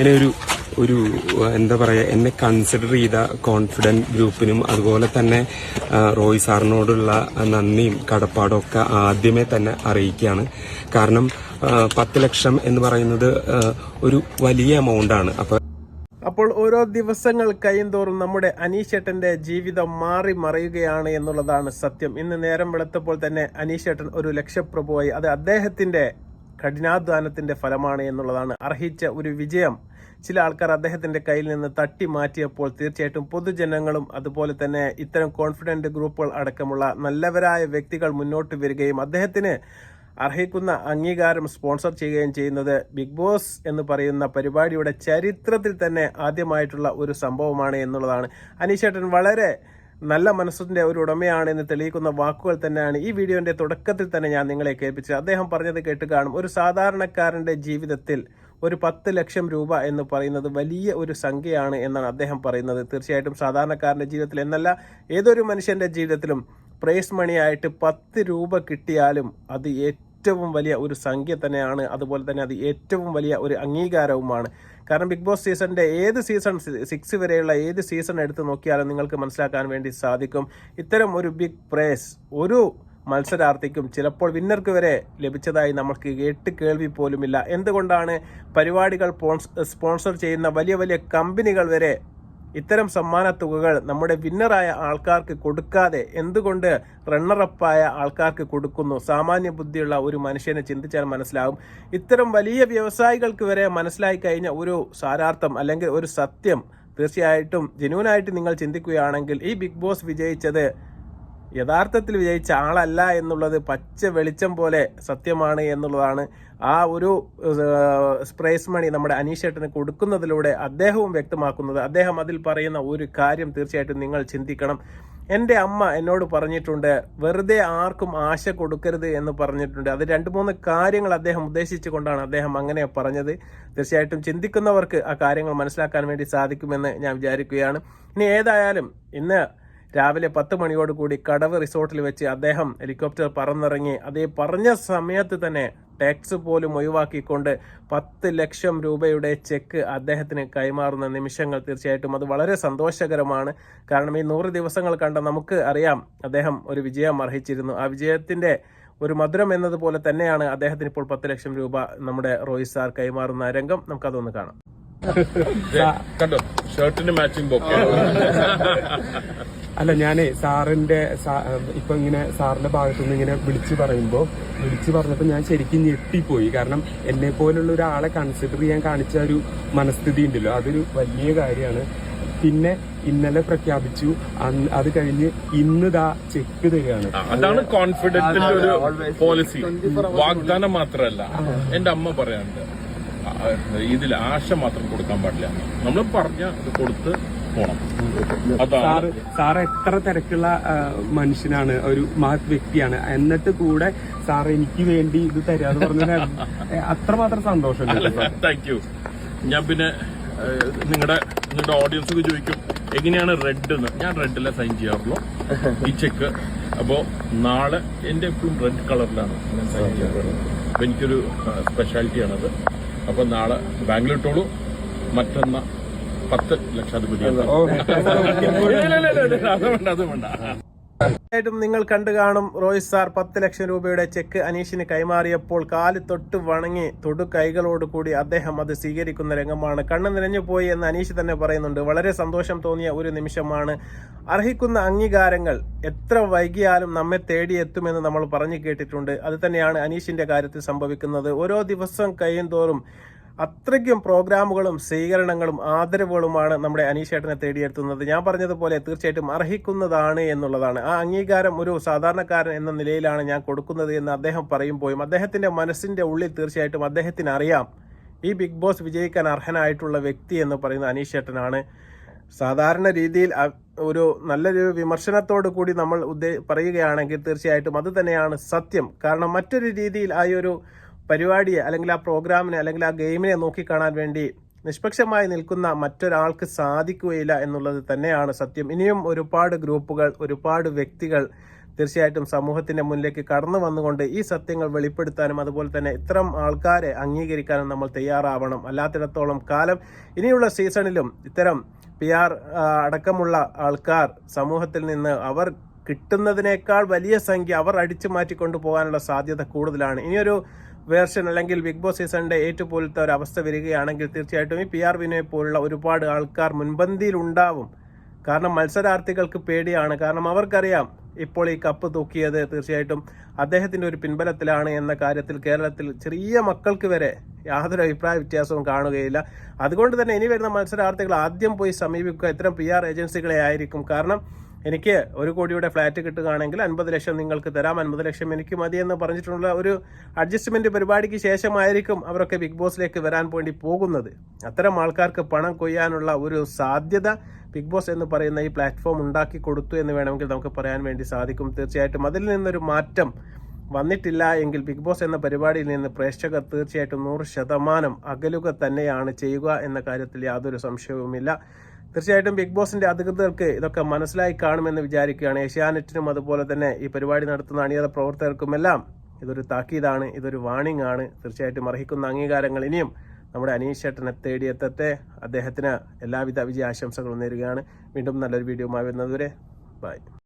ഇങ്ങനെ ഒരു എന്താ പറയുക, എന്നെ കൺസിഡർ ചെയ്ത കോൺഫിഡൻറ്റ് ഗ്രൂപ്പിനും അതുപോലെ തന്നെ റോയ് സാറിനോടുള്ള നന്ദിയും കടപ്പാടും ഒക്കെ ആദ്യമേ തന്നെ അറിയിക്കുകയാണ്. കാരണം 10 ലക്ഷം എന്ന് പറയുന്നത് ഒരു വലിയ എമൗണ്ട് ആണ്. അപ്പോൾ ഓരോ ദിവസങ്ങൾ കഴിയുന്തോറും നമ്മുടെ അനീഷേട്ടന്റെ ജീവിതം മാറി മറയുകയാണ് എന്നുള്ളതാണ് സത്യം. ഇന്ന് നേരം വെളുത്തപ്പോൾ തന്നെ അനീഷേട്ടൻ ഒരു ലക്ഷപ്രഭുവായി. അത് അദ്ദേഹത്തിന്റെ കഠിനാധ്വാനത്തിന്റെ ഫലമാണ് എന്നുള്ളതാണ്. അർഹിച്ച ഒരു വിജയം ചില ആൾക്കാർ അദ്ദേഹത്തിന്റെ കയ്യിൽ നിന്ന് തട്ടി മാറ്റിയപ്പോൾ തീർച്ചയായിട്ടും പൊതുജനങ്ങളും അതുപോലെ തന്നെ ഇത്തരം കോൺഫിഡന്റ് ഗ്രൂപ്പുകൾ അടക്കമുള്ള നല്ലവരായ വ്യക്തികൾ മുന്നോട്ട് വരികയും അദ്ദേഹത്തിന് അർഹിക്കുന്ന അംഗീകാരം സ്പോൺസർ ചെയ്യുകയും ചെയ്യുന്നത് ബിഗ് ബോസ് എന്ന് പറയുന്ന പരിപാടിയുടെ ചരിത്രത്തിൽ തന്നെ ആദ്യമായിട്ടുള്ള ഒരു സംഭവമാണ് എന്നുള്ളതാണ്. അനീഷേട്ടൻ വളരെ നല്ല മനസ്സിന്റെ ഒരു ഉടമയാണ് എന്ന് തെളിയിക്കുന്ന വാക്കുകൾ തന്നെയാണ് ഈ വീഡിയോന്റെ തുടക്കത്തിൽ തന്നെ ഞാൻ നിങ്ങളെ കേൾപ്പിച്ചത്. അദ്ദേഹം പറഞ്ഞത് കേട്ട് കാണും. ഒരു സാധാരണക്കാരന്റെ ജീവിതത്തിൽ ഒരു 10 ലക്ഷം രൂപ എന്ന് പറയുന്നത് വലിയ ഒരു സംഖ്യയാണ് എന്നാണ് അദ്ദേഹം പറയുന്നത്. തീർച്ചയായിട്ടും സാധാരണക്കാരന്റെ ജീവിതത്തിൽ എന്നല്ല, ഏതൊരു മനുഷ്യന്റെ ജീവിതത്തിലും പ്രൈസ് മണിയായിട്ട് 10 രൂപ കിട്ടിയാലും അത് ഏറ്റവും വലിയ ഒരു സംഖ്യ തന്നെയാണ്. അതുപോലെ തന്നെ അത് ഏറ്റവും വലിയ ഒരു അംഗീകാരവുമാണ്. കാരണം ബിഗ് ബോസ് സീസണിന്റെ ഏത് സീസൺ 6 വരെയുള്ള ഏത് സീസൺ എടുത്ത് നോക്കിയാലും നിങ്ങൾക്ക് മനസ്സിലാക്കാൻ വേണ്ടി സാധിക്കും, ഇത്തരം ഒരു ബിഗ് പ്രൈസ് ഒരു മത്സരാർത്ഥിക്കും ചിലപ്പോൾ വിന്നർക്ക് വരെ ലഭിച്ചതായി നമുക്ക് കേൾവി പോലുമില്ല. എന്തുകൊണ്ടാണ് പരിപാടികൾ സ്പോൺസർ ചെയ്യുന്ന വലിയ വലിയ കമ്പനികൾ വരെ ഇത്തരം സമ്മാന തുകകൾ നമ്മുടെ വിന്നറായ ആൾക്കാർക്ക് കൊടുക്കാതെ എന്തുകൊണ്ട് റണ്ണറപ്പായ ആൾക്കാർക്ക് കൊടുക്കുന്നു? സാമാന്യ ബുദ്ധിയുള്ള ഒരു മനുഷ്യനെ ചിന്തിച്ചാൽ മനസ്സിലാവും. ഇത്തരം വലിയ വ്യവസായികൾക്ക് വരെ മനസ്സിലായി കഴിഞ്ഞ ഒരു സാരാർത്ഥം അല്ലെങ്കിൽ ഒരു സത്യം തീർച്ചയായിട്ടും ജെന്യൂനായിട്ട് നിങ്ങൾ ചിന്തിക്കുകയാണെങ്കിൽ ഈ ബിഗ് ബോസ് വിജയിച്ചത് യഥാർത്ഥത്തിൽ വിജയിച്ച ആളല്ല എന്നുള്ളത് പച്ച വെളിച്ചം പോലെ സത്യമാണ് എന്നുള്ളതാണ്. ആ ഒരു പ്രൈസ് മണി നമ്മുടെ അനീഷേട്ടന് കൊടുക്കുന്നതിലൂടെ അദ്ദേഹവും വ്യക്തമാക്കുന്നത്. അദ്ദേഹം അതിൽ പറയുന്ന ഒരു കാര്യം തീർച്ചയായിട്ടും നിങ്ങൾ ചിന്തിക്കണം. എൻ്റെ അമ്മ എന്നോട് പറഞ്ഞിട്ടുണ്ട്, വെറുതെ ആർക്കും ആശ കൊടുക്കരുത് എന്ന് പറഞ്ഞിട്ടുണ്ട്. അത് 2-3 കാര്യങ്ങൾ അദ്ദേഹം ഉദ്ദേശിച്ചുകൊണ്ടാണ് അദ്ദേഹം അങ്ങനെ പറഞ്ഞത്. തീർച്ചയായിട്ടും ചിന്തിക്കുന്നവർക്ക് ആ കാര്യങ്ങൾ മനസ്സിലാക്കാൻ വേണ്ടി സാധിക്കുമെന്ന് ഞാൻ വിചാരിക്കുകയാണ്. ഇനി ഏതായാലും ഇന്ന് രാവിലെ 10 മണിയോട് കൂടി കടവ് റിസോർട്ടിൽ വെച്ച് അദ്ദേഹം ഹെലികോപ്റ്റർ പറന്നിറങ്ങി. അതേ പറഞ്ഞ സമയത്ത് തന്നെ ടാക്സ് പോലും ഒഴിവാക്കിക്കൊണ്ട് 10 ലക്ഷം രൂപയുടെ ചെക്ക് അദ്ദേഹത്തിന് കൈമാറുന്ന നിമിഷങ്ങൾ തീർച്ചയായിട്ടും അത് വളരെ സന്തോഷകരമാണ്. കാരണം ഈ 100 ദിവസങ്ങൾ കണ്ട നമുക്ക് അറിയാം അദ്ദേഹം ഒരു വിജയം അർഹിച്ചിരുന്നു. ആ വിജയത്തിന്റെ ഒരു മധുരം എന്നതുപോലെ തന്നെയാണ് അദ്ദേഹത്തിന് ഇപ്പോൾ 10 ലക്ഷം രൂപ നമ്മുടെ റോയ് സാർ കൈമാറുന്ന രംഗം. നമുക്കതൊന്ന് കാണാം. കണ്ടോ, ഷർട്ടിന് മാച്ചിങ് ബൊക്കെ. അല്ല, ഞാനേ സാറിന്റെ ഇപ്പൊ ഇങ്ങനെ സാറിന്റെ ഭാഗത്തുനിന്ന് ഇങ്ങനെ വിളിച്ചു പറഞ്ഞപ്പോൾ ഞാൻ ശരിക്കും ഞെട്ടിപ്പോയി. കാരണം എന്നെ പോലുള്ള ഒരാളെ കൺസിഡർ ചെയ്യാൻ കാണിച്ച ഒരു മനസ്ഥിതി ഉണ്ടല്ലോ, അതൊരു വലിയ കാര്യമാണ്. പിന്നെ ഇന്നലെ പ്രഖ്യാപിച്ചു, അത് കഴിഞ്ഞ് ഇന്ന് ചെക്ക് തരികയാണ്. അതാണ് കോൺഫിഡൻസിന്റെ ഒരു പോളിസി. വാഗ്ദാനം മാത്രമല്ല, എന്റെ അമ്മ പറയാറുണ്ട്, ഇതിൽ ആശ മാത്രം കൊടുക്കാൻ പാടില്ല. നമ്മൾ പറഞ്ഞ കൊടുത്ത് പോണം. സാർ എത്ര തിരക്കുള്ള മനുഷ്യനാണ്, ഒരു മഹത് വ്യക്തിയാണ്. എന്നിട്ട് കൂടെ സാർ എനിക്ക് വേണ്ടി ഇത് തരാന്ന് പറഞ്ഞ അത്രമാത്രം സന്തോഷമുണ്ട്. Thank you. ഞാൻ പിന്നെ നിങ്ങളുടെ ഓഡിയൻസ് ചോദിക്കും എങ്ങനെയാണ് റെഡ് എന്ന്. ഞാൻ റെഡിലെ സൈൻ ചെയ്യാറുള്ളൂ ഈ ചെക്ക്. അപ്പോ നാളെ എന്റെ എപ്പോഴും റെഡ് കളറിലാണ് ഞാൻ സൈൻ ചെയ്യാറുള്ളത്. അപ്പൊ എനിക്കൊരു സ്പെഷ്യാലിറ്റിയാണത്. അപ്പൊ നാളെ ബാങ്കിൽ ഇട്ടോളൂ, മറ്റന്ന 10 ലക്ഷാധിപതിയാണ്. അത് വേണ്ട. ായിട്ടും നിങ്ങൾ കണ്ടു കാണും, റോയ് സാർ 10 ലക്ഷം രൂപയുടെ ചെക്ക് അനീഷിന് കൈമാറിയപ്പോൾ കാല് തൊട്ട് വണങ്ങി തൊടു കൈകളോട് കൂടി അദ്ദേഹം അത് സ്വീകരിക്കുന്ന രംഗമാണ്. കണ്ണ് നിറഞ്ഞു പോയി എന്ന് അനീഷ് തന്നെ പറയുന്നുണ്ട്. വളരെ സന്തോഷം തോന്നിയ ഒരു നിമിഷമാണ്. അർഹിക്കുന്ന അംഗീകാരങ്ങൾ എത്ര വൈകിയാലും നമ്മെ തേടിയെത്തുമെന്ന് നമ്മൾ പറഞ്ഞു കേട്ടിട്ടുണ്ട്. അത് തന്നെയാണ് അനീഷിന്റെ കാര്യത്തിൽ സംഭവിക്കുന്നത്. ഓരോ ദിവസം കഴിയുന്തോറും അത്രയ്ക്കും പ്രോഗ്രാമുകളും സ്വീകരണങ്ങളും ആദരവുകളുമാണ് നമ്മുടെ അനീഷേട്ടനെ തേടിയെത്തുന്നത്. ഞാൻ പറഞ്ഞതുപോലെ തീർച്ചയായിട്ടും അർഹിക്കുന്നതാണ് എന്നുള്ളതാണ്. ആ അംഗീകാരം ഒരു സാധാരണക്കാരൻ എന്ന നിലയിലാണ് ഞാൻ കൊടുക്കുന്നത് എന്ന് അദ്ദേഹം പറയുമ്പോഴും അദ്ദേഹത്തിന്റെ മനസ്സിന്റെ ഉള്ളിൽ തീർച്ചയായിട്ടും അദ്ദേഹത്തിന് അറിയാം ഈ ബിഗ് ബോസ് വിജയിക്കാൻ അർഹനായിട്ടുള്ള വ്യക്തി എന്ന് പറയുന്ന അനീഷേട്ടനാണ്. സാധാരണ രീതിയിൽ ഒരു നല്ലൊരു വിമർശനത്തോടു കൂടി നമ്മൾ പറയുകയാണെങ്കിൽ തീർച്ചയായിട്ടും അത് തന്നെയാണ് സത്യം. കാരണം മറ്റൊരു രീതിയിൽ ആ ഒരു പരിപാടിയെ അല്ലെങ്കിൽ ആ പ്രോഗ്രാമിനെ അല്ലെങ്കിൽ ആ ഗെയിമിനെ നോക്കിക്കാണാൻ വേണ്ടി നിഷ്പക്ഷമായി നിൽക്കുന്ന മറ്റൊരാൾക്ക് സാധിക്കുകയില്ല എന്നുള്ളത് തന്നെയാണ് സത്യം. ഇനിയും ഒരുപാട് ഗ്രൂപ്പുകൾ, ഒരുപാട് വ്യക്തികൾ തീർച്ചയായിട്ടും സമൂഹത്തിന്റെ മുന്നിലേക്ക് കടന്നു വന്നുകൊണ്ട് ഈ സത്യങ്ങൾ വെളിപ്പെടുത്താനും അതുപോലെ തന്നെ ഇത്തരം ആൾക്കാരെ അംഗീകരിക്കാനും നമ്മൾ തയ്യാറാവണം. അല്ലാത്തിടത്തോളം കാലം ഇനിയുള്ള സീസണിലും ഇത്തരം PR അടക്കമുള്ള ആൾക്കാർ സമൂഹത്തിൽ നിന്ന് അവർ കിട്ടുന്നതിനേക്കാൾ വലിയ സംഖ്യ അവർ അടിച്ചു മാറ്റിക്കൊണ്ടു പോകാനുള്ള സാധ്യത കൂടുതലാണ്. ഇനിയൊരു വേർഷൻ അല്ലെങ്കിൽ ബിഗ് ബോസ് സീസണിന്റെ 8 പോലത്തെ ഒരു അവസ്ഥ വരികയാണെങ്കിൽ തീർച്ചയായിട്ടും ഈ PR വിനോയെ പോലുള്ള ഒരുപാട് ആൾക്കാർ മുൻപന്തിയിൽ ഉണ്ടാവും. കാരണം മത്സരാർത്ഥികൾക്ക് പേടിയാണ്. കാരണം അവർക്കറിയാം ഇപ്പോൾ ഈ കപ്പ് തൂക്കിയത് തീർച്ചയായിട്ടും അദ്ദേഹത്തിന്റെ ഒരു പിൻബലത്തിലാണ് എന്ന കാര്യത്തിൽ കേരളത്തിൽ ചെറിയ മക്കൾക്ക് വരെ യാതൊരു അഭിപ്രായ വ്യത്യാസവും കാണുകയില്ല. അതുകൊണ്ട് തന്നെ ഇനി വരുന്ന മത്സരാർത്ഥികൾ ആദ്യം പോയി സമീപിക്കുക ഇത്തരം PR ഏജൻസികളെ ആയിരിക്കും. കാരണം എനിക്ക് 1 കോടിയുടെ ഫ്ലാറ്റ് കിട്ടുകയാണെങ്കിൽ 50 ലക്ഷം നിങ്ങൾക്ക് തരാം, 50 ലക്ഷം എനിക്ക് മതി എന്ന് പറഞ്ഞിട്ടുള്ള ഒരു അഡ്ജസ്റ്റ്മെന്റ് പരിപാടിക്ക് ശേഷമായിരിക്കും അവരൊക്കെ ബിഗ് ബോസിലേക്ക് വരാൻ വേണ്ടി പോകുന്നത്. അത്തരം ആൾക്കാർക്ക് പണം കൊയ്യാനുള്ള ഒരു സാധ്യത ബിഗ് ബോസ് എന്ന് പറയുന്ന ഈ പ്ലാറ്റ്ഫോം ഉണ്ടാക്കി കൊടുത്തു എന്ന് വേണമെങ്കിൽ നമുക്ക് പറയാൻ വേണ്ടി സാധിക്കും. തീർച്ചയായിട്ടും അതിൽ നിന്നൊരു മാറ്റം വന്നിട്ടില്ല എങ്കിൽ ബിഗ് ബോസ് എന്ന പരിപാടിയിൽ നിന്ന് പ്രേക്ഷകർ തീർച്ചയായിട്ടും 100% അകലുക തന്നെയാണ് ചെയ്യുക എന്ന കാര്യത്തിൽ യാതൊരു സംശയവുമില്ല. തീർച്ചയായിട്ടും ബിഗ് ബോസിന്റെ അധികൃതർക്ക് ഇതൊക്കെ മനസ്സിലായി കാണുമെന്ന് വിചാരിക്കുകയാണ്. ഏഷ്യാനെറ്റിനും അതുപോലെ തന്നെ ഈ പരിപാടി നടത്തുന്ന അണിയറ പ്രവർത്തകർക്കുമെല്ലാം ഇതൊരു താക്കീതാണ്, ഇതൊരു വാണിംഗ് ആണ്. തീർച്ചയായിട്ടും അർഹിക്കുന്ന അംഗീകാരങ്ങൾ ഇനിയും നമ്മുടെ അനീഷ് ചേട്ടനെ തേടിയെത്തട്ടെ. അദ്ദേഹത്തിന് എല്ലാവിധ വിജയാശംസകളും നേരുകയാണ്. വീണ്ടും നല്ലൊരു വീഡിയോയുമായി വരുന്നതുവരെ ബൈ.